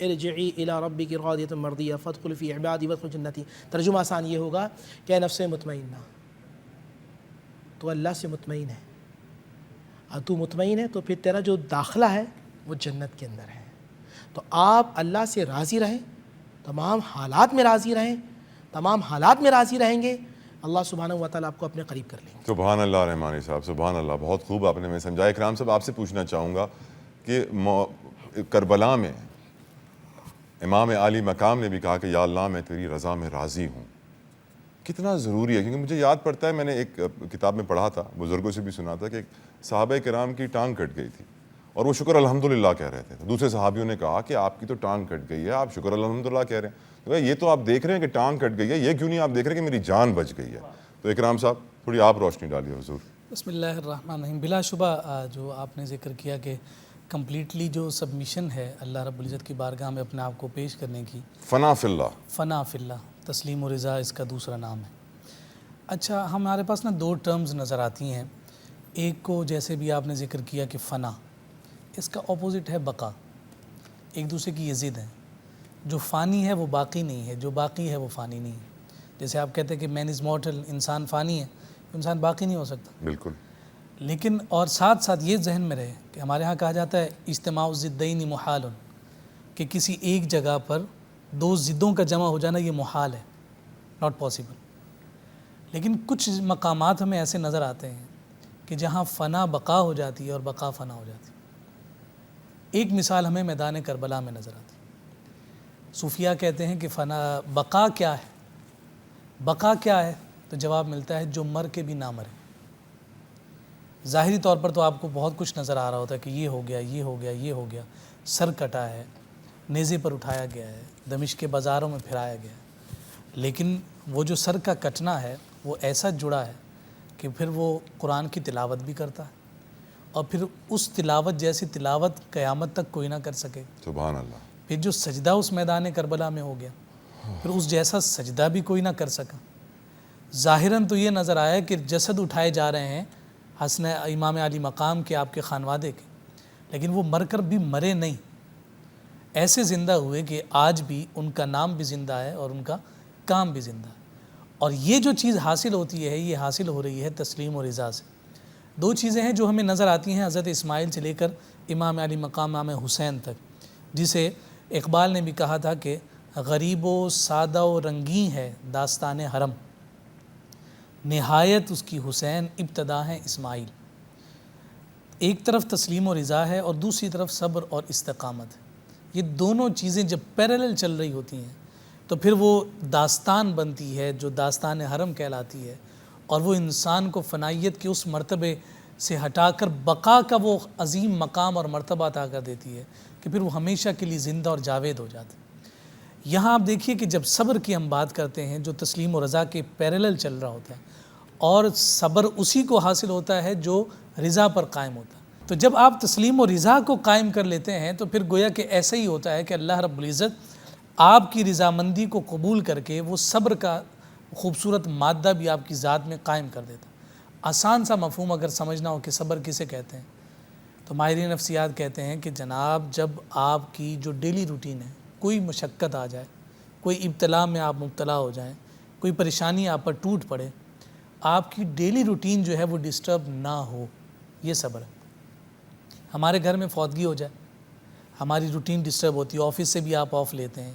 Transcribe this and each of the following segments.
ارجعی الی ربک راضیۃ مرضیہ فادخلی فی عبادی وادخلی جنتی. ترجمہ آسان یہ ہوگا کہ اے نفس مطمئنہ، تو اللہ سے مطمئن ہے، اور تو مطمئن ہے تو پھر تیرا جو داخلہ ہے وہ جنت کے اندر ہے. تو آپ اللہ سے راضی رہیں، تمام حالات میں راضی رہیں، تمام حالات میں راضی رہیں گے، اللہ سبحانہ و تعالیٰ آپ کو اپنے قریب کر لیں گے. سبحان اللہ رحمانی صاحب، سبحان اللہ، بہت خوب آپ نے ہمیں سمجھایا. اکرام صاحب آپ سے پوچھنا چاہوں گا کہ کربلا میں امام عالی مقام نے بھی کہا کہ یا اللہ میں تیری رضا میں راضی ہوں. کتنا ضروری ہے، کیونکہ مجھے یاد پڑتا ہے میں نے ایک کتاب میں پڑھا تھا، بزرگوں سے بھی سنا تھا کہ صحابہ کرام کی ٹانگ کٹ گئی تھی اور وہ شکر الحمدللہ کہہ رہے تھے. دوسرے صحابیوں نے کہا کہ آپ کی تو ٹانگ کٹ گئی ہے، آپ شکر الحمدللہ کہہ رہے ہیں. تو یہ تو آپ دیکھ رہے ہیں کہ ٹانگ کٹ گئی ہے، یہ کیوں نہیں آپ دیکھ رہے ہیں کہ میری جان بچ گئی ہے؟ تو اکرام صاحب تھوڑی آپ روشنی ڈالیے حضور. بسم اللہ الرحمن الرحیم. بلا شبہ جو آپ نے ذکر کیا کہ کمپلیٹلی جو سبمیشن ہے اللہ رب العزت کی بارگاہ میں اپنے آپ کو پیش کرنے کی، فنا فی اللہ، فنا فی اللہ، تسلیم و رضا اس کا دوسرا نام ہے. اچھا، ہمارے پاس نا دو ٹرمز نظر آتی ہیں. ایک کو جیسے بھی آپ نے ذکر کیا کہ فنا، اس کا اپوزٹ ہے بقا. ایک دوسرے کی یہ ضد ہے. جو فانی ہے وہ باقی نہیں ہے، جو باقی ہے وہ فانی نہیں ہے. جیسے آپ کہتے ہیں کہ مین از مورٹل، انسان فانی ہے، انسان باقی نہیں ہو سکتا. بالکل. لیکن اور ساتھ ساتھ یہ ذہن میں رہے کہ ہمارے ہاں کہا جاتا ہے اجتماع الضدین محال، کہ کسی ایک جگہ پر دو ضدوں کا جمع ہو جانا یہ محال ہے، ناٹ پاسبل. لیکن کچھ مقامات ہمیں ایسے نظر آتے ہیں کہ جہاں فنا بقا ہو جاتی ہے اور بقا فنا ہو جاتی ہے. ایک مثال ہمیں میدان کربلا میں نظر آتی ہے. صوفیہ کہتے ہیں کہ فنا بقا کیا ہے، بقا کیا ہے؟ تو جواب ملتا ہے جو مر کے بھی نہ مرے. ظاہری طور پر تو آپ کو بہت کچھ نظر آ رہا ہوتا ہے کہ یہ ہو گیا، یہ ہو گیا، یہ ہو گیا، سر کٹا ہے، نیزے پر اٹھایا گیا ہے، دمشق کے بازاروں میں پھرایا گیا ہے. لیکن وہ جو سر کا کٹنا ہے وہ ایسا جڑا ہے کہ پھر وہ قرآن کی تلاوت بھی کرتا ہے، اور پھر اس تلاوت جیسی تلاوت قیامت تک کوئی نہ کر سکے. سبحان اللہ. پھر جو سجدہ اس میدان کربلا میں ہو گیا، پھر اس جیسا سجدہ بھی کوئی نہ کر سکا. ظاہراً تو یہ نظر آیا کہ جسد اٹھائے جا رہے ہیں حسن امام علی مقام کے، آپ کے خانوادے کے، لیکن وہ مر کر بھی مرے نہیں، ایسے زندہ ہوئے کہ آج بھی ان کا نام بھی زندہ ہے اور ان کا کام بھی زندہ ہے. اور یہ جو چیز حاصل ہوتی ہے یہ حاصل ہو رہی ہے تسلیم و رضا سے. دو چیزیں ہیں جو ہمیں نظر آتی ہیں حضرت اسماعیل سے لے کر امام علی مقام امام حسین تک، جسے اقبال نے بھی کہا تھا کہ غریب و سادہ و رنگین ہے داستان حرم، نہایت اس کی حسین ابتدا ہے اسماعیل. ایک طرف تسلیم و رضا ہے اور دوسری طرف صبر اور استقامت ہے. یہ دونوں چیزیں جب پیرالل چل رہی ہوتی ہیں تو پھر وہ داستان بنتی ہے جو داستان حرم کہلاتی ہے، اور وہ انسان کو فنائیت کے اس مرتبے سے ہٹا کر بقا کا وہ عظیم مقام اور مرتبہ عطا کر دیتی ہے کہ پھر وہ ہمیشہ کے لیے زندہ اور جاوید ہو جاتا ہے. یہاں آپ دیکھیے کہ جب صبر کی ہم بات کرتے ہیں جو تسلیم و رضا کے پیرالل چل رہا ہوتا ہے، اور صبر اسی کو حاصل ہوتا ہے جو رضا پر قائم ہوتا ہے. تو جب آپ تسلیم و رضا کو قائم کر لیتے ہیں تو پھر گویا کہ ایسا ہی ہوتا ہے کہ اللہ رب العزت آپ کی رضامندی کو قبول کر کے وہ صبر کا خوبصورت مادہ بھی آپ کی ذات میں قائم کر دیتا. آسان سا مفہوم اگر سمجھنا ہو کہ صبر کسے کہتے ہیں تو ماہرین نفسیات کہتے ہیں کہ جناب جب آپ کی جو ڈیلی روٹین ہے، کوئی مشقت آ جائے، کوئی ابتلا میں آپ مبتلا ہو جائیں، کوئی پریشانی آپ پر ٹوٹ پڑے، آپ کی ڈیلی روٹین جو ہے وہ ڈسٹرب نہ ہو، یہ صبر ہے. ہمارے گھر میں فوتگی ہو جائے، ہماری روٹین ڈسٹرب ہوتی ہے، آفس سے بھی آپ آف لیتے ہیں،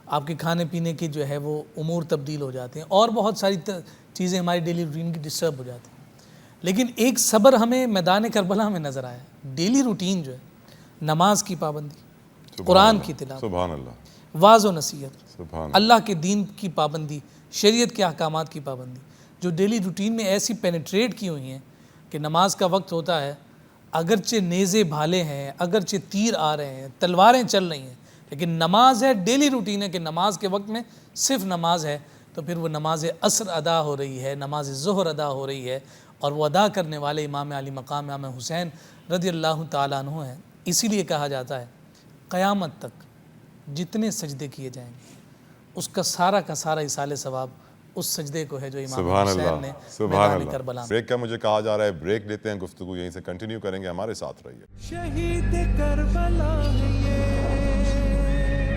آپ کے کھانے پینے کے جو ہے وہ امور تبدیل ہو جاتے ہیں، اور بہت ساری چیزیں ہماری ڈیلی روٹین کی ڈسٹرب ہو جاتی ہیں. لیکن ایک صبر ہمیں میدان کربلا میں نظر آیا. ڈیلی روٹین جو ہے، نماز کی پابندی، قرآن کی تلاوت، سبحان اللہ، واعظ و نصیحت، سبحان اللہ کے دین کی پابندی، شریعت کے احکامات کی پابندی، جو ڈیلی روٹین میں ایسی پینیٹریٹ کی ہوئی ہیں کہ نماز کا وقت ہوتا ہے، اگرچہ نیزے بھالے ہیں، اگرچہ تیر آ رہے ہیں، تلواریں چل رہی ہیں، لیکن نماز ہے، ڈیلی روٹین ہے کہ نماز کے وقت میں صرف نماز ہے. تو پھر وہ نماز عصر ادا ہو رہی ہے، نماز ظہر ادا ہو رہی ہے، اور وہ ادا کرنے والے امام علی مقام امام حسین رضی اللہ تعالیٰ عنہ ہیں. اسی لیے کہا جاتا ہے قیامت تک جتنے سجدے کیے جائیں گے اس کا سارا ایصال ثواب اس سجدے کو ہے جو امام سبحان حسین اللہ، نے سبحان میدان اللہ. کربلا میں. بریک کا مجھے کہا جا رہا ہے، بریک لیتے ہیں، گفتگو یہیں سے کنٹینیو کریں گے. ہمارے ساتھ رہیے. شہید کربلا ہے یہ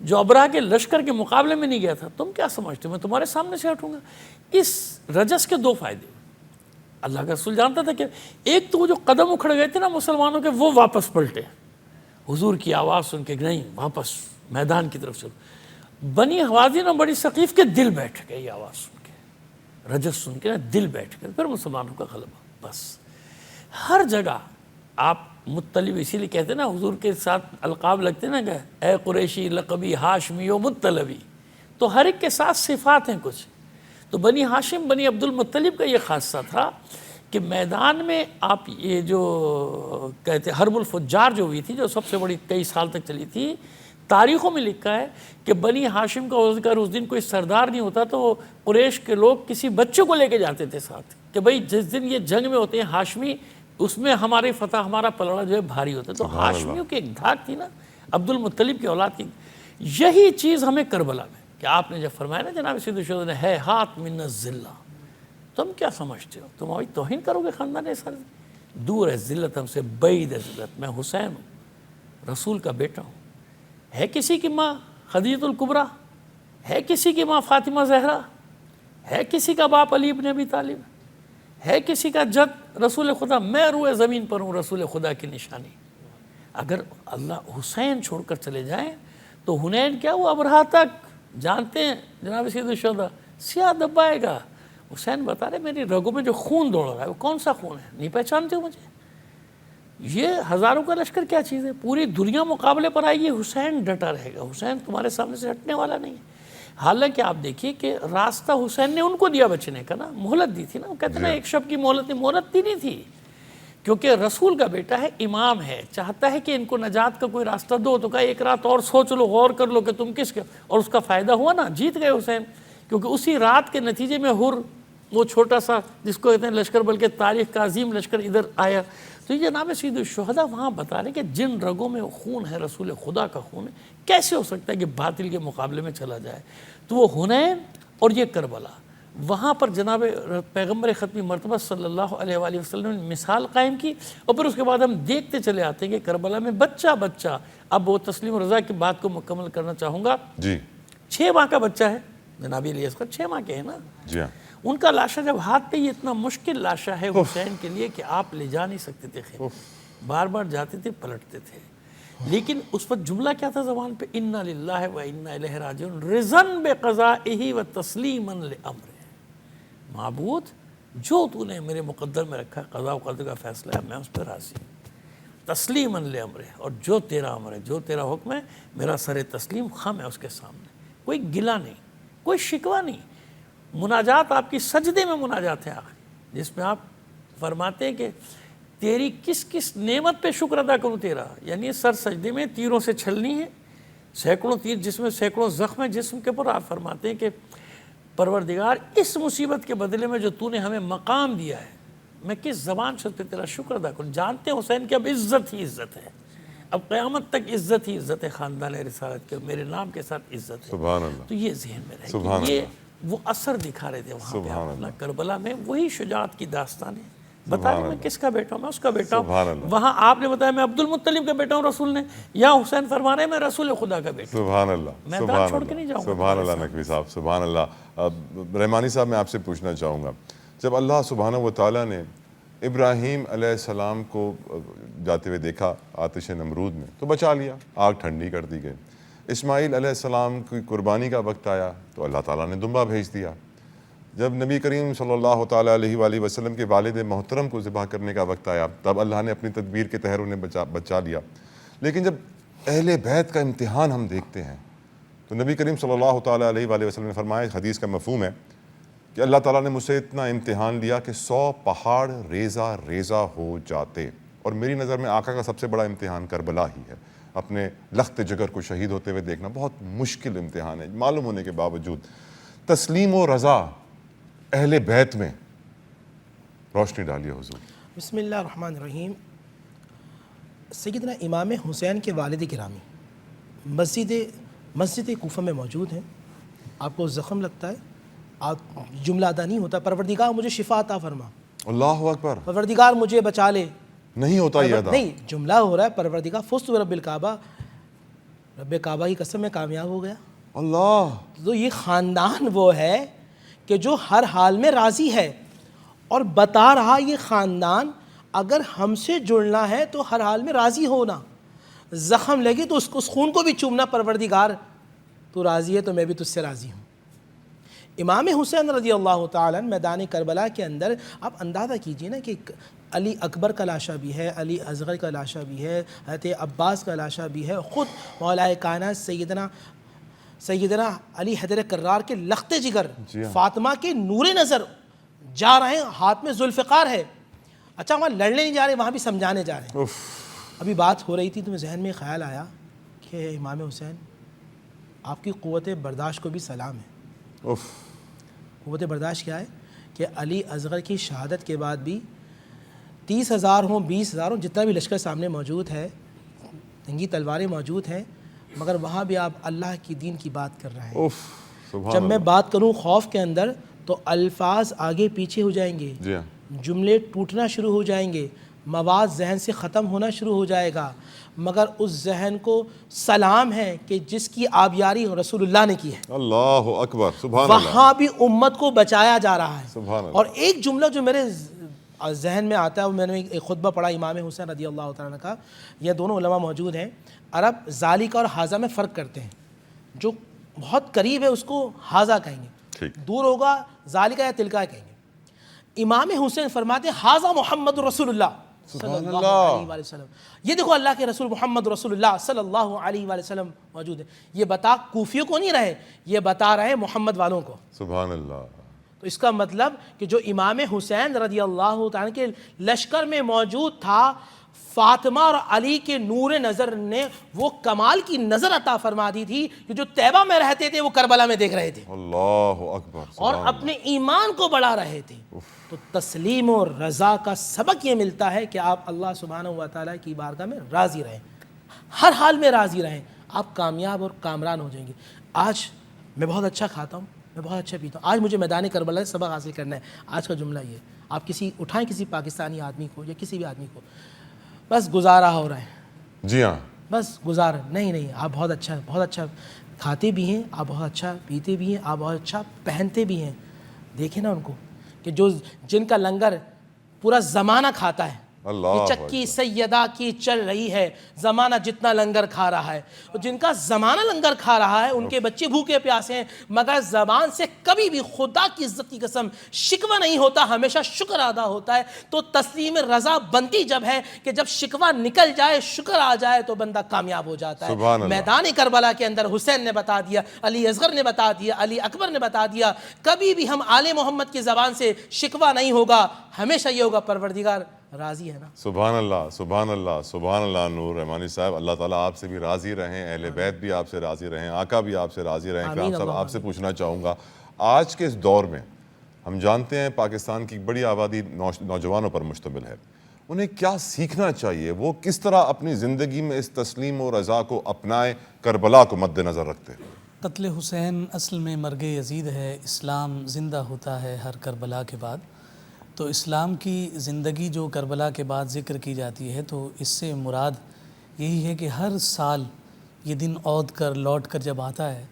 جو ابرہہ کے لشکر کے مقابلے میں نہیں گیا تھا، تم کیا سمجھتے ہو میں تمہارے سامنے سے ہٹوں گا؟ اس رجس کے دو فائدے اللہ کا رسول جانتا تھا کہ ایک تو وہ جو قدم اکھڑ گئے تھے نا مسلمانوں کے، وہ واپس پلٹے حضور کی آواز سن کے، نہیں واپس میدان کی طرف چلو۔ بنی حوازن اور بنی ثقیف کے دل بیٹھ گئے یہ آواز سن کے، رجس سن کے دل بیٹھ گئے، پھر مسلمانوں کا غلبہ۔ بس ہر جگہ آپ مطلب، اسی لیے کہتے ہیں نا حضور کے ساتھ القاب لگتے ہیں نا کہ اے قریشی لقبی ہاشمی و مطلبی، تو ہر ایک کے ساتھ صفات ہیں کچھ۔ تو بنی ہاشم بنی عبد المطلب کا یہ خاصہ تھا کہ میدان میں آپ یہ جو کہتے حرب الفجار جو ہوئی تھی، جو سب سے بڑی کئی سال تک چلی تھی، تاریخوں میں لکھا ہے کہ بنی ہاشم کا اگر اس دن کوئی سردار نہیں ہوتا تو قریش کے لوگ کسی بچے کو لے کے جاتے تھے ساتھ کہ بھئی جس دن یہ جنگ میں ہوتے ہیں ہاشمی، اس میں ہماری فتح، ہمارا پلڑا جو ہے بھاری ہوتا ہے۔ تو ہاشمیوں کی ایک دھاک تھی نا عبد المطلب کی اولاد کی۔ یہی چیز ہمیں کربلا میں کہ آپ نے جب فرمایا نا جناب سید الشہداء نے ہے ہاتھ من الذلہ، تم کیا سمجھتے ہو؟ تم ابھی توہین کرو گے خاندان سر؟ دور ہے ذلت ہم سے، بعید ہے ذلت۔ میں حسین ہوں، رسول کا بیٹا ہوں۔ ہے کسی کی ماں خدیجہ الکبریٰ؟ ہے کسی کی ماں فاطمہ زہرا؟ ہے کسی کا باپ علی ابن ابی طالب؟ ہے کسی کا جد رسول خدا؟ میں روئے زمین پر ہوں رسول خدا کی نشانی۔ اگر اللہ حسین چھوڑ کر چلے جائیں تو حنین کیا وہ ابرہہ تک جانتے ہیں جناب سید الشہداء سیاہ دبائے گا۔ حسین بتا رہے میری رگوں میں جو خون دوڑ رہا ہے وہ کون سا خون ہے؟ نہیں پہچانتے ہو مجھے؟ یہ ہزاروں کا لشکر کیا چیز ہے؟ پوری دنیا مقابلے پر آئی ہے، حسین ڈٹا رہے گا، حسین تمہارے سامنے سے ہٹنے والا نہیں ہے۔ حالانکہ آپ دیکھیے کہ راستہ حسین نے ان کو دیا بچنے کا نا، مہلت دی تھی نا، وہ کہتے ہیں ایک شب کی مہلت نہیں، مہلت دی نہیں تھی، کیونکہ رسول کا بیٹا ہے، امام ہے، چاہتا ہے کہ ان کو نجات کا کوئی راستہ دو، تو کہا ایک رات اور سوچ لو، غور کر لو کہ تم کس کے، اور اس کا فائدہ ہوا نا، جیت گئے حسین، کیونکہ اسی رات کے نتیجے میں وہ چھوٹا سا جس کو کہتے ہیں لشکر، بلکہ تاریخ کا عظیم لشکر ادھر آیا۔ تو یہ جناب سید الشہداء وہاں بتا رہے ہیں کہ جن رگوں میں خون ہے رسول خدا کا خون ہے، کیسے ہو سکتا ہے کہ باطل کے مقابلے میں چلا جائے؟ تو وہ حنین اور یہ کربلا، وہاں پر جناب پیغمبر ختمی مرتبہ صلی اللہ علیہ وآلہ وسلم نے مثال قائم کی، اور پھر اس کے بعد ہم دیکھتے چلے آتے ہیں کہ کربلا میں بچہ، اب وہ تسلیم و رضا کی بات کو مکمل کرنا چاہوں گا۔ جی 6 ماہ کا بچہ ہے جناب علی اصغر، 6 ماہ کے ہیں نا، جی ہاں، ان کا لاشا جب ہاتھ پہ، یہ اتنا مشکل لاشا ہے حسین کے لیے کہ آپ لے جا نہیں سکتے تھے خیمے، بار بار جاتے تھے پلٹتے تھے، لیکن اس پر جملہ کیا تھا زبان پہ؟ انا للہ و انا الیہ راجعون رضاً بقضائہ و تسلیما لامرہ۔ معبود جو تو نے میرے مقدر میں رکھا، قضاء و قدر کا فیصلہ ہے، میں اس پہ راضی ہوں، تسلیما لامرہ، اور جو تیرا امر ہے، جو تیرا حکم ہے، میرا سر تسلیم خم ہے اس کے سامنے، کوئی گلہ نہیں، کوئی شکوہ نہیں۔ مناجات آپ کی سجدے میں مناجات ہے آخری، جس میں آپ فرماتے ہیں کہ تیری کس کس نعمت پہ شکر ادا کروں تیرا، یعنی سر سجدے میں تیروں سے چھلنی ہے، سینکڑوں تیر جس میں سینکڑوں زخم ہے جسم کے اوپر، آپ فرماتے ہیں کہ پروردگار اس مصیبت کے بدلے میں جو تو نے ہمیں مقام دیا ہے، میں کس زبان سے پہ تیرا شکر ادا کروں۔ جانتے ہیں حسین کہ اب عزت ہی عزت ہے، اب قیامت تک عزت ہی عزت ہے، خاندان رسالت کے میرے نام کے ساتھ عزت ہے۔ سبحان اللہ، تو یہ ذہن میں رہے سبحان کہ یہ اللہ، وہ اثر دکھا رہے تھے وہاں پہ سبحان اپنا اللہ، کربلا میں، وہی شجاعت کی داستانیں بتا رہے، میں کس کا بیٹا ہوں؟ میں اس کا بیٹا سبحان ہوں۔ اللہ، وہاں آپ نے بتایا میں عبد المطلب کا بیٹا ہوں رسول نے، یا حسین فرما رہے ہیں میں رسول خدا کا بیٹا ہوں۔ سبحان اللہ، میدان سبحان چھوڑ کے نہیں جاؤں اللہ، گا سبحان اللہ نقوی صاحب، سبحان اللہ۔ رحمانی صاحب میں آپ سے پوچھنا چاہوں گا، جب اللہ سبحانہ و تعالیٰ نے ابراہیم علیہ السلام کو جاتے ہوئے دیکھا آتش نمرود میں تو بچا لیا، آگ ٹھنڈی کر دی گئی۔ اسماعیل علیہ السلام کی قربانی کا وقت آیا تو اللہ تعالیٰ نے دمبا بھیج دیا۔ جب نبی کریم صلی اللہ تعالیٰ علیہ وآلہ وسلم کے والد محترم کو ذبح کرنے کا وقت آیا تب اللہ نے اپنی تدبیر کے تحت انہیں بچا لیا۔ لیکن جب اہل بیت کا امتحان ہم دیکھتے ہیں تو نبی کریم صلی اللہ تعالیٰ علیہ وآلہ وسلم نے فرمایا، حدیث کا مفہوم ہے کہ اللہ تعالیٰ نے مجھ سے اتنا امتحان لیا کہ 100 پہاڑ ریزہ ریزہ ہو جاتے، اور میری نظر میں آقا کا سب سے بڑا امتحان کربلا ہی ہے۔ اپنے لخت جگر کو شہید ہوتے ہوئے دیکھنا بہت مشکل امتحان ہے، معلوم ہونے کے باوجود تسلیم و رضا اہل بیت میں روشنی ڈالیے حضور۔ بسم اللہ الرحمن الرحیم۔ سیدنا امام حسین کے والد گرامی مسجد کوفہ میں موجود ہیں، آپ کو زخم لگتا ہے، آپ جملہ ادا نہیں ہوتا، پروردگار مجھے شفا عطا فرما، اللہ اکبر، پروردگار مجھے بچا لے، نہیں ہوتا یہ ادا، نہیں، جملہ ہو رہا ہے پروردگار فزت برب الکعبہ، رب کعبہ کی قسم میں کامیاب ہو گیا. اللہ. تو یہ خاندان وہ ہے کہ جو ہر حال میں راضی ہے، اور بتا رہا یہ خاندان اگر ہم سے جڑنا ہے تو ہر حال میں راضی ہونا، زخم لگے تو اس خون کو بھی چومنا، پروردگار تو راضی ہے تو میں بھی تجھ سے راضی ہوں. امام حسین رضی اللہ تعالیٰ میدان کربلا کے اندر آپ اندازہ کیجئے نا کہ علی اکبر کا لاشا بھی ہے، علی اصغر کا لاشا بھی ہے، حضرت عباس کا لاشا بھی ہے، خود مولا کائنات سیدنا علی حیدر کرار کے لخت جگر فاطمہ کے نور نظر جا رہے ہیں، ہاتھ میں ذوالفقار ہے. اچھا وہاں لڑنے نہیں جا رہے، وہاں بھی سمجھانے جا رہے ہیں. ابھی بات ہو رہی تھی تو میرے ذہن میں خیال آیا کہ امام حسین آپ کی قوت برداشت کو بھی سلام ہے. قوت برداشت کیا ہے کہ علی اصغر کی شہادت کے بعد بھی 30,000 ہوں 20,000 ہوں جتنا بھی لشکر سامنے موجود ہے، جنگی تلواریں موجود ہیں، مگر وہاں بھی آپ اللہ کی دین کی بات کر رہے ہیں. جب میں بات کروں خوف کے اندر تو الفاظ آگے پیچھے ہو جائیں گے، جملے ٹوٹنا شروع ہو جائیں گے، مواد ذہن سے ختم ہونا شروع ہو جائے گا، مگر اس ذہن کو سلام ہے کہ جس کی آبیاری رسول اللہ نے کی ہے. اللہ اکبر. سبحان اللہ. وہاں بھی امت کو بچایا جا رہا ہے. سبحان اللہ. اور ایک جملہ جو میرے ذہن میں آتا ہے، میں نے ایک خطبہ پڑھا امام حسین رضی اللہ تعالیٰ کا، یہ دونوں علماء موجود ہیں. عرب ذالک اور حاذا میں فرق کرتے ہیں. جو بہت قریب ہے اس کو حاذا کہیں گے، دور ہوگا ذالک یا تلکا کہیں گے. امام حسین فرماتے ہیں حاذا محمد رسول اللہ صلی اللہ علیہ وآلہ وسلم. یہ دیکھو اللہ کے رسول محمد رسول اللہ صلی اللہ علیہ وآلہ وسلم موجود ہے. یہ بتا کوفیوں کو نہیں رہے، یہ بتا رہے محمد والوں کو. سبحان اللہ. تو اس کا مطلب کہ جو امام حسین رضی اللہ تعالیٰ کے لشکر میں موجود تھا، فاطمہ اور علی کے نور نظر نے وہ کمال کی نظر عطا فرما دی تھی کہ جو طیبہ میں رہتے تھے وہ کربلا میں دیکھ رہے تھے اللہ اکبر. اور اپنے ایمان کو بڑھا رہے تھے. تو تسلیم و رضا کا سبق یہ ملتا ہے کہ آپ اللہ سبحانہ و تعالیٰ کی بارگاہ میں راضی رہیں، ہر حال میں راضی رہیں، آپ کامیاب اور کامران ہو جائیں گے. آج میں بہت اچھا کھاتا ہوں، میں بہت اچھا پیتا ہوں، آج مجھے میدان کربلا سے سبق حاصل کرنا ہے. آج کا جملہ یہ، آپ اٹھائیں کسی پاکستانی آدمی کو یا کسی بھی آدمی کو، بس گزارا ہو رہا ہے. جی ہاں. بس گزارا نہیں، آپ بہت اچھا کھاتے بھی ہیں، آپ بہت اچھا پیتے بھی ہیں، آپ بہت اچھا پہنتے بھی ہیں. دیکھیں نا ان کو کہ جن کا لنگر پورا زمانہ کھاتا ہے. یہ چکی سیدہ کی چل رہی ہے، زمانہ جتنا لنگر کھا رہا ہے. جن کا زمانہ لنگر کھا رہا ہے ان کے بچے بھوکے پیاسے ہیں، مگر زبان سے کبھی بھی خدا کی عزت کی قسم شکوہ نہیں ہوتا، ہمیشہ شکر ادا ہوتا ہے. تو تسلیم رضا بنتی جب ہے کہ جب شکوہ نکل جائے، شکر آ جائے تو بندہ کامیاب ہو جاتا ہے. میدان کربلا کے اندر حسین نے بتا دیا، علی اصغر نے بتا دیا، علی اکبر نے بتا دیا، کبھی بھی ہم آل محمد کی زبان سے شکوہ نہیں ہوگا، ہمیشہ یہ ہوگا پروردگار راضی ہے نا. سبحان اللہ. سبحان اللہ. سبحان اللہ. نور رحمانی صاحب، اللہ تعالیٰ آپ سے بھی راضی رہیں، اہل بیت بھی آپ سے راضی رہیں، آقا بھی آپ سے راضی رہیں. کرام صاحب آپ سے پوچھنا چاہوں گا، آج کے اس دور میں ہم جانتے ہیں پاکستان کی بڑی آبادی نوجوانوں پر مشتمل ہے، انہیں کیا سیکھنا چاہیے؟ وہ کس طرح اپنی زندگی میں اس تسلیم و رضا کو اپنائیں، کربلا کو مد نظر رکھتے؟ قتل حسین اصل میں مرگ یزید ہے. اسلام زندہ ہوتا ہے ہر کربلا کے بعد. تو اسلام کی زندگی جو کربلا کے بعد ذکر کی جاتی ہے تو اس سے مراد یہی ہے کہ ہر سال یہ دن عود کر لوٹ کر جب آتا ہے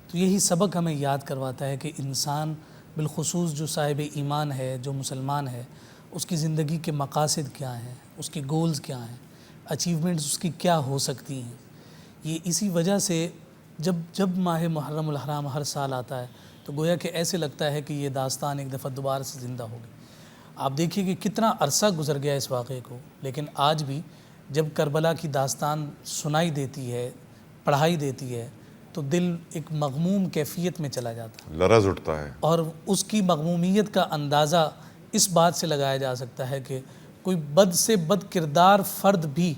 تو یہی سبق ہمیں یاد کرواتا ہے کہ انسان بالخصوص جو صاحب ایمان ہے، جو مسلمان ہے، اس کی زندگی کے مقاصد کیا ہیں، اس کے گولز کیا ہیں، اچیومنٹس اس کی کیا ہو سکتی ہیں. یہ اسی وجہ سے جب ماہ محرم الحرام ہر سال آتا ہے تو گویا کہ ایسے لگتا ہے کہ یہ داستان ایک دفعہ دوبارہ سے زندہ ہوگی. آپ دیکھیے کہ کتنا عرصہ گزر گیا اس واقعے کو، لیکن آج بھی جب کربلا کی داستان سنائی دیتی ہے، پڑھائی دیتی ہے تو دل ایک مغموم کیفیت میں چلا جاتا ہے، لرز اٹھتا ہے. اور اس کی مغمومیت کا اندازہ اس بات سے لگایا جا سکتا ہے کہ کوئی بد سے بد کردار فرد بھی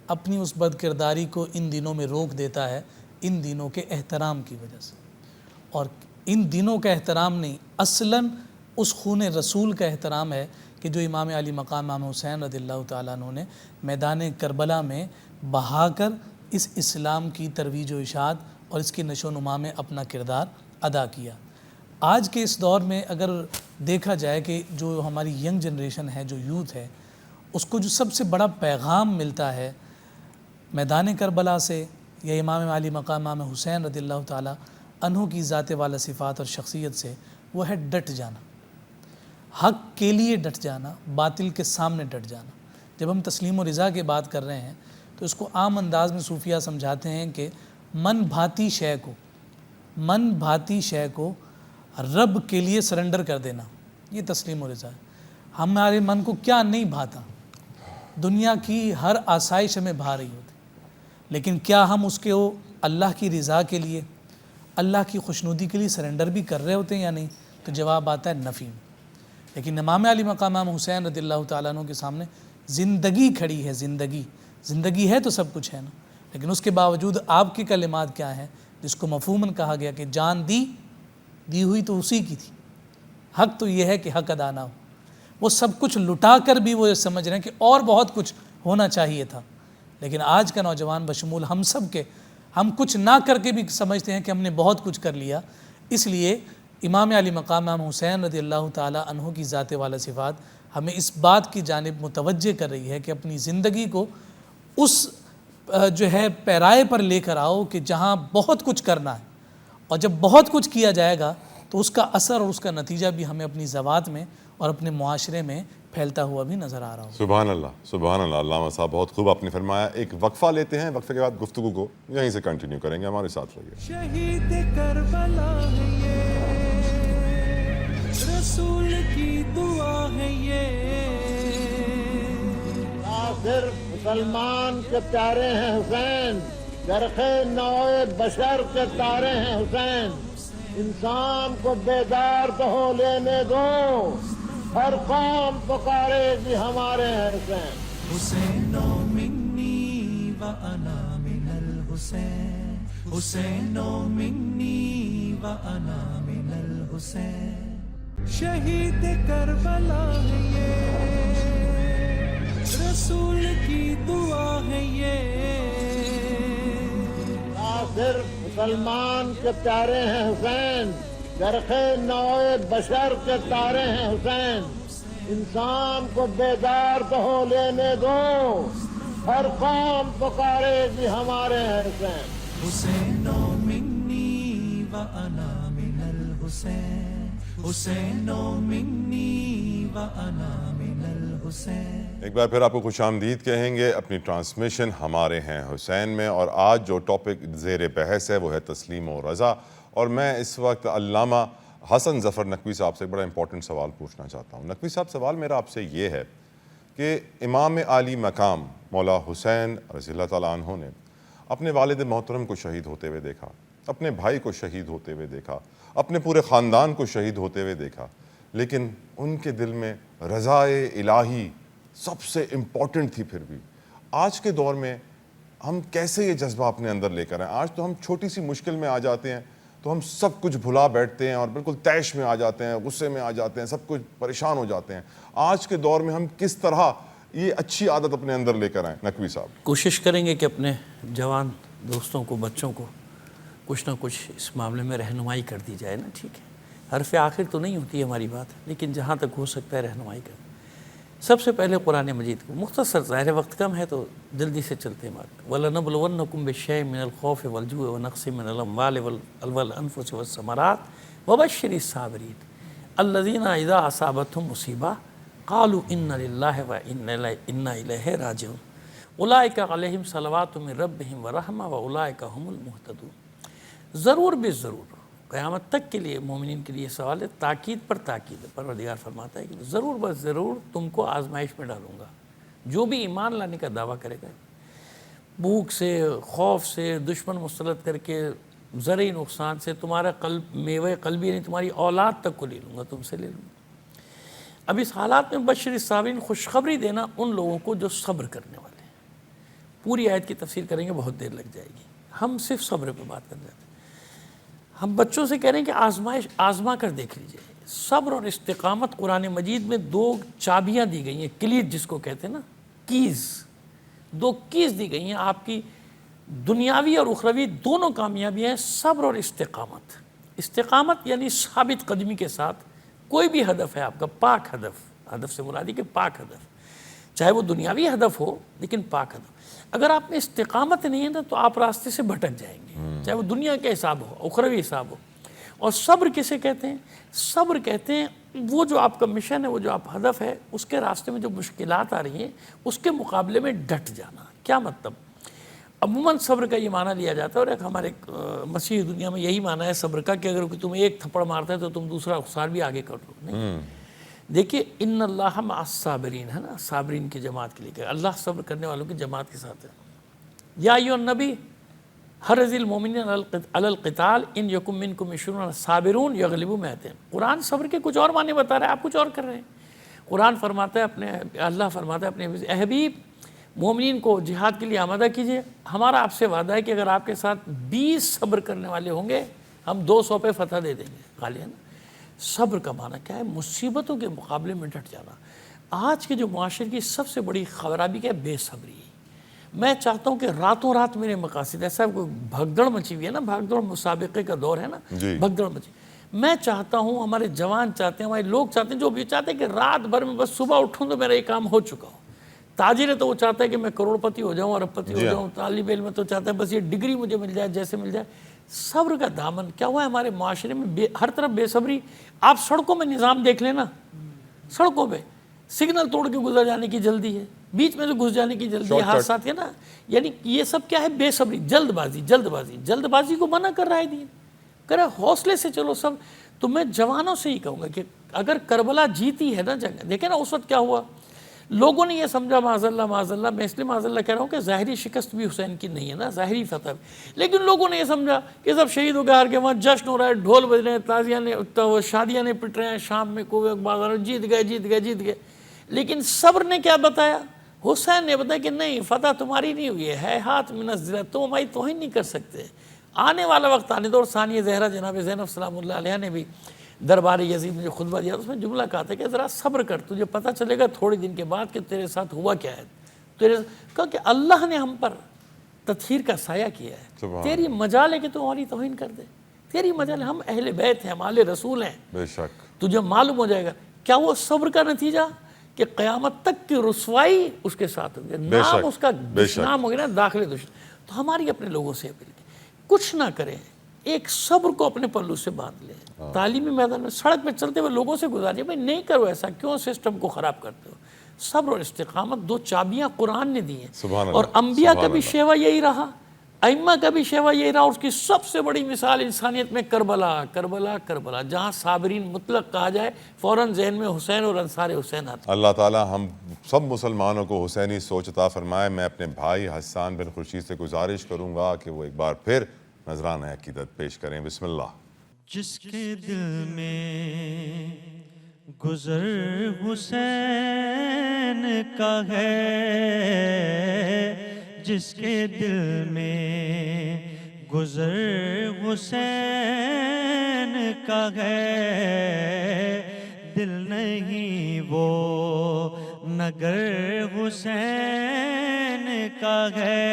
اپنی اس بد کرداری کو ان دنوں میں روک دیتا ہے، ان دنوں کے احترام کی وجہ سے. اور ان دنوں کا احترام نہیں، اصلاً اس خون رسول کا احترام ہے کہ جو امام علی مقام امام حسین رضی اللہ تعالیٰ عنہ نے میدان کربلا میں بہا کر اس اسلام کی ترویج و اشاعت اور اس کی نشو و نما میں اپنا کردار ادا کیا. آج کے اس دور میں اگر دیکھا جائے کہ جو ہماری ینگ جنریشن ہے، جو یوتھ ہے، اس کو جو سب سے بڑا پیغام ملتا ہے میدان کربلا سے یا امام علی مقام امام حسین رضی اللہ تعالیٰ عنہ کی ذات والا صفات اور شخصیت سے وہ ہے ڈٹ جانا، حق کے لیے ڈٹ جانا، باطل کے سامنے ڈٹ جانا۔ جب ہم تسلیم و رضا کی بات کر رہے ہیں تو اس کو عام انداز میں صوفیہ سمجھاتے ہیں کہ من بھاتی شے کو رب کے لیے سرنڈر کر دینا، یہ تسلیم و رضا ہے۔ ہمارے من کو کیا نہیں بھاتا، دنیا کی ہر آسائش ہمیں بھا رہی ہوتی، لیکن کیا ہم اس کو اللہ کی رضا کے لیے، اللہ کی خوشنودی کے لیے سرنڈر بھی کر رہے ہوتے ہیں یا نہیں؟ تو جواب آتا ہے نفی میں۔ لیکن امام علی مقام امام حسین رضی اللہ تعالیٰ عنہ کے سامنے زندگی کھڑی ہے، زندگی ہے تو سب کچھ ہے نا، لیکن اس کے باوجود آپ کے کلمات کیا ہیں جس کو مفہوماً کہا گیا کہ جان دی ہوئی تو اسی کی تھی، حق تو یہ ہے کہ حق ادا نہ ہو۔ وہ سب کچھ لٹا کر بھی وہ سمجھ رہے ہیں کہ اور بہت کچھ ہونا چاہیے تھا، لیکن آج کا نوجوان بشمول ہم سب کے، ہم کچھ نہ کر کے بھی سمجھتے ہیں کہ ہم نے بہت کچھ کر لیا۔ اس لیے امام علی مقام امام حسین رضی اللہ تعالیٰ عنہ کی ذات والا صفات ہمیں اس بات کی جانب متوجہ کر رہی ہے کہ اپنی زندگی کو اس جو ہے پیرائے پر لے کر آؤ کہ جہاں بہت کچھ کرنا ہے، اور جب بہت کچھ کیا جائے گا تو اس کا اثر اور اس کا نتیجہ بھی ہمیں اپنی ذوات میں اور اپنے معاشرے میں پھیلتا ہوا بھی نظر آ رہا ہو۔ سبحان اللہ، علامہ صاحب بہت خوب آپ نے فرمایا۔ ایک وقفہ لیتے ہیں، وقفے کے بعد گفتگو کو یہیں سے کنٹینیو کریں گے، ہمارے ساتھ رہیے۔ شہید کربلا ہے یہ، رسول کی دعا ہے یہ، صرف مسلمان کے پیارے ہیں حسین، گرخ نوع بشر کے تارے ہیں حسین، انسان کو بیدار تو ہو لینے دو، ہر قوم پکارے گی ہمارے ہیں حسین۔ حسین منی و انا من الحسین، حسین منی و انا من الحسین، شہید کربلا ہے یہ، رسول کی دعا ہے یہ، صرف مسلمان کے پیارے ہیں حسین، گرخ نوع بشر کے تارے ہیں حسین، انسان کو بیدار تو ہو لینے دو، ہر قوم پکارے گی ہمارے ہیں حسین۔ حسین منی و انا من الحسین، حسین منی و انا من الحسین۔ ایک بار پھر آپ کو خوش آمدید کہیں گے اپنی ٹرانسمیشن ہمارے ہیں حسین میں، اور آج جو ٹاپک زیر بحث ہے وہ ہے تسلیم و رضا، اور میں اس وقت علامہ حسن ظفر نقوی صاحب سے ایک بڑا امپورٹنٹ سوال پوچھنا چاہتا ہوں۔ نقوی صاحب، سوال میرا آپ سے یہ ہے کہ امام علی مقام مولا حسین رضی اللہ تعالیٰ عنہ نے اپنے والد محترم کو شہید ہوتے ہوئے دیکھا، اپنے بھائی کو شہید ہوتے ہوئے دیکھا، اپنے پورے خاندان کو شہید ہوتے ہوئے دیکھا، لیکن ان کے دل میں رضائے الہی سب سے امپورٹنٹ تھی۔ پھر بھی آج کے دور میں ہم کیسے یہ جذبہ اپنے اندر لے کر آئیں؟ آج تو ہم چھوٹی سی مشکل میں آ جاتے ہیں تو ہم سب کچھ بھلا بیٹھتے ہیں اور بالکل طیش میں آ جاتے ہیں، غصے میں آ جاتے ہیں، سب کچھ پریشان ہو جاتے ہیں۔ آج کے دور میں ہم کس طرح یہ اچھی عادت اپنے اندر لے کر آئیں؟ نقوی صاحب کوشش کریں گے کہ اپنے جوان دوستوں کو، بچوں کو کچھ نہ کچھ اس معاملے میں رہنمائی کر دی جائے نا، ٹھیک ہے؟ حرف آخر تو نہیں ہوتی ہے ہماری بات، لیکن جہاں تک ہو سکتا ہے رہنمائی کر۔ سب سے پہلے قرآن مجید کو مختصر، ظاہر وقت کم ہے تو جلدی سے چلتے ہیں بات۔ وَلَنَبْلُوَنَّكُمْ بِشَيْءٍ مِّنَ الْخَوْفِ وَالْجُوعِ وَنَقْصٍ مِّنَ الْأَمْوَالِ وَالْأَنفُسِ وَالثَّمَرَاتِ وَبَشِّرِ الصَّابِرِينَ الَّذِينَ إِذَا أَصَابَتْهُمْ مُصِيبَةٌ قَالُوا إِنَّا لِلَّهِ وَإِنَّا إِلَيْهِ رَاجِعُونَ أُولَٰئِكَ عَلَيْهِمْ صَلَوَاتٌ مِّن رَّبِّهِمْ وَرَحْمَةٌ وَأُولَٰئِكَ هُمُ الْمُهْتَدُونَ۔ ضرور بے ضرور قیامت تک کے لیے مومنین کے لیے سوال ہے، تاکید پر تاکید ہے۔ پروردگار فرماتا ہے کہ ضرور بس ضرور تم کو آزمائش میں ڈالوں گا۔ جو بھی ایمان لانے کا دعویٰ کرے گا، بھوک سے، خوف سے، دشمن مسلط کر کے، زرعی نقصان سے، تمہارا قلب، میوہ قلبی یعنی تمہاری اولاد تک کو لے لوں گا، تم سے لے لوں گا۔ اب اس حالات میں بشر الصابرین، خوشخبری دینا ان لوگوں کو جو صبر کرنے والے ہیں۔ پوری آیت کی تفسیر کریں گے، بہت دیر لگ جائے گی، ہم صرف صبر پہ بات کر جاتے ہیں۔ ہم بچوں سے کہہ رہے ہیں کہ آزمائش آزما کر دیکھ لیجئے۔ صبر اور استقامت، قرآن مجید میں دو چابیاں دی گئی ہیں، کلید جس کو کہتے ہیں نا، کیز، دو کیز دی گئی ہیں آپ کی دنیاوی اور اخروی دونوں کامیابیاں ہیں، صبر اور استقامت۔ استقامت یعنی ثابت قدمی کے ساتھ کوئی بھی ہدف ہے آپ کا، پاک ہدف، ہدف سے مرادی کہ پاک ہدف، چاہے وہ دنیاوی ہدف ہو لیکن پاک ہدف۔ اگر آپ میں استقامت نہیں ہے نا تو آپ راستے سے بھٹک جائیں گے، چاہے وہ دنیا کا حساب ہو، اخروی حساب ہو۔ اور صبر کسے کہتے ہیں؟ صبر کہتے ہیں وہ جو آپ کا مشن ہے، وہ جو آپ ہدف ہے، اس کے راستے میں جو مشکلات آ رہی ہیں اس کے مقابلے میں ڈٹ جانا۔ کیا مطلب؟ عموماً صبر کا یہ معنی لیا جاتا ہے، اور ایک ہمارے مسیحی دنیا میں یہی معنی ہے صبر کا کہ اگر کوئی تمہیں ایک تھپڑ مارتا ہے تو تم دوسرا اخسار بھی آگے کر لو۔ نہیں، دیکھیے ان اللہ مع الصابرین ہے نا، صابرین کی جماعت کے لیے کہ اللہ صبر کرنے والوں کی جماعت کے ساتھ ہے۔ یا ایھا النبی حرض المؤمنین علی القتال ان یکم منکم عشرون صابرون یغلبوا مئتین۔ قرآن صبر کے کچھ اور معنی بتا رہا ہے، آپ کچھ اور کر رہے ہیں۔ قرآن فرماتا ہے اللہ فرماتا ہے اپنے اے حبیب مومنین کو جہاد کے لیے آمادہ کیجئے، ہمارا آپ سے وعدہ ہے کہ اگر آپ کے ساتھ 20 صبر کرنے والے ہوں گے ہم 200 پہ فتح دے دیں گے۔ غالباً صبر کا معنی کیا ہے؟ مصیبتوں کے مقابلے میں ڈٹ جانا۔ آج کے جو معاشرے کی سب سے بڑی خرابی کیا ہے؟ بے صبری۔ میں چاہتا ہوں کہ راتوں رات میرے مقاصد، ایسا کوئی بھگدڑ مچی ہوئی ہے نا، بھگدڑ مسابقے کا دور ہے نا، بھگدڑ مچی۔ میں چاہتا ہوں، ہمارے جوان چاہتے ہیں، ہمارے لوگ چاہتے ہیں، جو بھی چاہتے ہیں کہ رات بھر میں بس صبح اٹھوں تو میرا یہ کام ہو چکا ہو۔ تاجر ہے تو وہ چاہتا ہے کہ میں کروڑ پتی ہو جاؤں، ارب پتی ہو جاؤں۔ طالب علم تو چاہتا ہے بس یہ ڈگری مجھے مل جائے، جیسے مل جائے۔ صبر کا دامن کیا ہوا ہے ہمارے معاشرے میں؟ ہر طرف بے صبری۔ آپ سڑکوں میں نظام دیکھ لینا، سڑکوں پہ سگنل توڑ کے گزر جانے کی جلدی ہے، بیچ میں سے گھس جانے کی جلدی ہے، حادثات ہے نا۔ یعنی یہ سب کیا ہے؟ بے صبری، جلد بازی۔ جلد بازی، جلد بازی کو منع کر رہا ہے دین، کہہ رہا ہے حوصلے سے چلو سب۔ تو میں جوانوں سے ہی کہوں گا کہ اگر کربلا جیتی ہے نا جنگ، دیکھیں نا اس وقت کیا ہوا، لوگوں نے یہ سمجھا معاذ اللہ معاذ اللہ، میں اس لیے معاذ اللہ کہہ رہا ہوں کہ ظاہری شکست بھی حسین کی نہیں ہے نا، ظاہری فتح بھی، لیکن لوگوں نے یہ سمجھا کہ سب شہید ہو گئے، ہار کے وہاں جشن ہو رہا ہے، ڈھول بج رہے ہیں، تازیاں نے شادیاں نے پٹ رہے ہیں، شام میں کوے بازار جیت گئے جیت گئے جیت گئے۔ لیکن صبر نے کیا بتایا؟ حسین نے بتایا کہ نہیں، فتح تمہاری نہیں ہوئی ہے ہاتھ من الذلہ، تم ہماری توہین نہیں کر سکتے، آنے والا وقت آنے دو۔ اور ثانیہ زہرا جناب زینب سلام اللہ علیہ نے بھی دربار یزید میں جو خطبہ دیا اس میں جملہ کہا تھا کہ ذرا صبر کر، تجھے پتہ چلے گا تھوڑے دن کے بعد کہ تیرے ساتھ ہوا کیا ہے۔ کہا کہ اللہ نے ہم پر تطہیر کا سایہ کیا ہے، تیری مجال ہے کہ تو ہماری توہین کر دے، تیری مجال ہے، ہم اہل بیت ہیں، ہم آل رسول ہیں، بے شک تجھے معلوم ہو جائے گا۔ کیا وہ صبر کا نتیجہ کہ قیامت تک کی رسوائی اس کے ساتھ ہوگی، نام اس کا دشنام ہوگی نا، داخل دشنام۔ تو ہماری اپنے لوگوں سے اپیل کی، کچھ نہ کریں، ایک صبر کو اپنے پلو سے باندھ لیں، تعلیمی میدان میں سڑک پہ چلتے ہوئے لوگوں سے گزاریے، بھائی نہیں کرو ایسا، کیوں سسٹم کو خراب کرتے ہو؟ صبر اور استقامت دو چابیاں قرآن نے دی ہیں، اور انبیاء کا بھی شیوا یہی رہا، ائمہ کا بھی شیوا یہی رہا۔ اس کی سب سے بڑی مثال انسانیت میں کربلا، کربلا، کربلا، جہاں صابرین مطلق کہا جائے فوراً ذہن میں حسین اور انصار حسین آتا۔ اللہ تعالی ہم سب مسلمانوں کو حسینی سوچ عطا فرمائے۔ میں اپنے بھائی حسان بن خورشید سے گزارش کروں گا کہ وہ ایک بار پھر نذرانہ عقیدت پیش کریں۔ بسم اللہ۔ جس کے دل میں گزر حسین کا ہے، جس کے دل میں گزر حسین کا ہے، دل نہیں وہ نگر حسین کا ہے،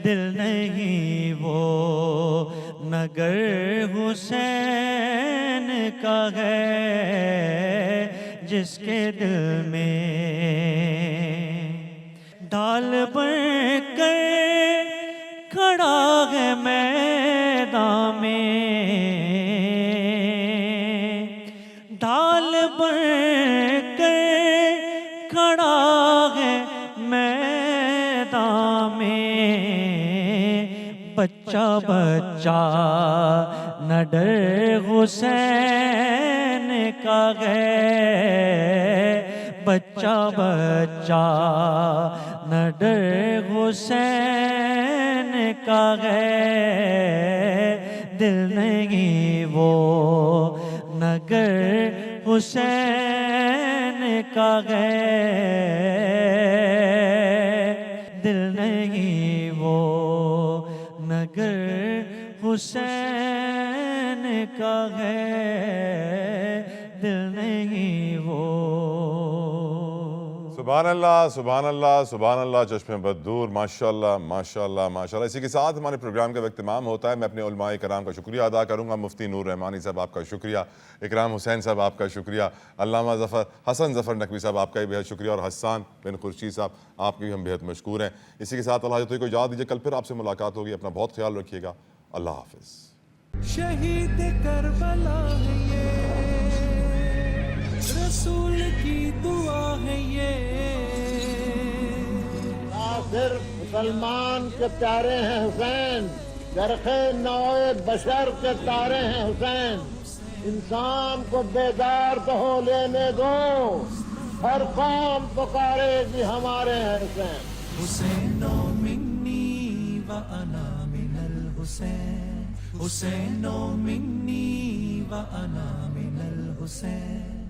دل نہیں وہ نگر حسین کا ہے، جس کے دل میں ڈال بن کر کھڑا ہے میدان میں، ڈال بن کر کھڑا ہے میدان میں، بچہ بچہ نہ ڈر حسین کا ہے، بچہ بچہ نہ ڈر حسین کا ہے، دل نہیں وہ نگر حسین کا ہے، دل نہیں وہ نگر حسین کا ہے، دل نہیں وہ۔ سبحان اللہ سبحان اللہ سبحان اللہ، چشم بد دور، ماشاء اللہ ماشاء اللہ ماشاء اللہ۔ اسی کے ساتھ ہمارے پروگرام کا اختتام ہوتا ہے۔ میں اپنے علماء کرام کا شکریہ ادا کروں گا۔ مفتی نور رحمانی صاحب آپ کا شکریہ، اکرام حسین صاحب آپ کا شکریہ، علامہ حسن ظفر نقوی صاحب آپ کا بھی بہت شکریہ، اور حسان بن خورشید صاحب آپ کے بھی ہم بہت مشکور ہیں۔ اسی کے ساتھ اللہ کو اجازت دیجیے، کل پھر آپ سے ملاقات ہوگی۔ اپنا بہت خیال رکھیے گا، اللہ حافظ۔ شہید کربلا ہے یہ، رسول کی دعا ہے یہ، صرف مسلمان کے پیارے ہیں حسین، گرخ نوع بشر کے تارے ہیں حسین، انسان کو بیدار تو ہو لینے دو، ہر قوم پکارے گی ہمارے ہیں حسین۔ حسین منی و انا من الحسین، حسین منی و انا من الحسین۔